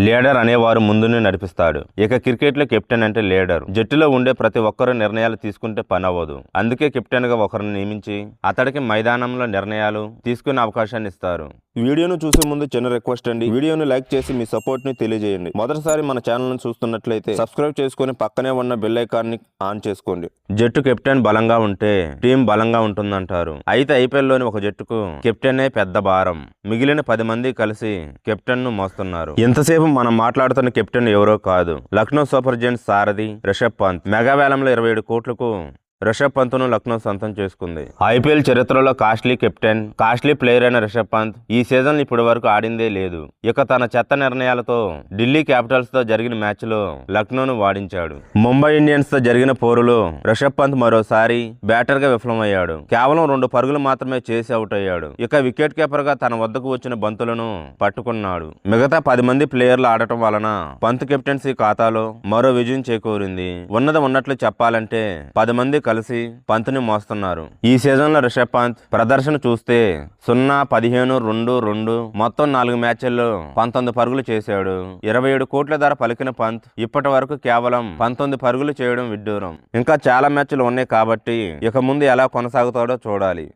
Leader అనేవారు ముందునే నడిపిస్తాడు. ఇక క్రికెట్ లో కెప్టెన్ అంటే లీడర్. జట్టులో ఉండే ప్రతి ఒక్కరూ నిర్ణయాలు తీసుకుంటే పని అవ్వదు. అందుకే కెప్టెన్ గా ఒకరిని నియమించి అతడికి మైదానంలో నిర్ణయాలు తీసుకునే అవకాశాన్ని ఇస్తారు. వీడియోను చూసే ముందు చిన్న రిక్వెస్ట్ అండి, వీడియోను లైక్ చేసి మీ సపోర్ట్ ని తెలియజేయండి. మొదటిసారి మన ఛానల్ ను చూస్తున్నట్లయితే సబ్స్క్రైబ్ చేసుకుని పక్కనే ఉన్న బెల్ ఐకాన్ ని ఆన్ చేసుకోండి. జట్టు కెప్టెన్ బలంగా ఉంటే టీం బలంగా ఉంటుందంటారు. అయితే ఐపీఎల్ లోని ఒక జట్టుకు కెప్టెనే పెద్ద భారం. మిగిలిన 10 మంది కలిసి కెప్టెన్ ను మోస్తున్నారు. ఎంతసేపు మనం మాట్లాడుతున్న కెప్టెన్ ఎవరో కాదు, లక్నో సూపర్ జైంట్స్ సారథి రిషబ్ పంత్. మెగా వేలంలో 27 కోట్లకు రిషబ్ పంత్ను లక్నో సొంతం చేసుకుంది. ఐపీఎల్ చరిత్రలో కాస్ట్లీ కెప్టెన్, కాస్ట్లీ ప్లేయర్ అయిన రిషబ్ పంత్ ఈ సీజన్ ఇప్పటి వరకు ఆడిందే లేదు. ఇక తన చెత్త నిర్ణయాలతో ఢిల్లీ క్యాపిటల్స్ తో జరిగిన మ్యాచ్ లో లక్నోను వాడించాడు. ముంబై ఇండియన్స్ తో జరిగిన పోరులో రిషబ్ పంత్ మరోసారి బ్యాటర్ గా విఫలమయ్యాడు. కేవలం 2 పరుగులు మాత్రమే చేసి అవుట్ అయ్యాడు. ఇక వికెట్ కీపర్ గా తన వద్దకు వచ్చిన బంతులను పట్టుకున్నాడు. మిగతా 10 మంది ప్లేయర్లు ఆడటం వలన పంత్ కెప్టెన్సీ ఖాతాలో మరో విజయం చేకూరింది. ఉన్నది ఉన్నట్లు చెప్పాలంటే 10 మంది కలిసి పంత్ని మోస్తున్నారు. ఈ సీజన్ లో రిషబ్ పంత్ ప్రదర్శన చూస్తే 0-15-2-2 మొత్తం 4 మ్యాచ్ల్లో 19 పరుగులు చేశాడు. 27 కోట్ల ధర పలికిన పంత్ ఇప్పటి వరకు కేవలం 19 పరుగులు చేయడం విడ్డూరం. ఇంకా చాలా మ్యాచ్లు ఉన్నాయి కాబట్టి ఇక ముందు ఎలా కొనసాగుతాడో చూడాలి.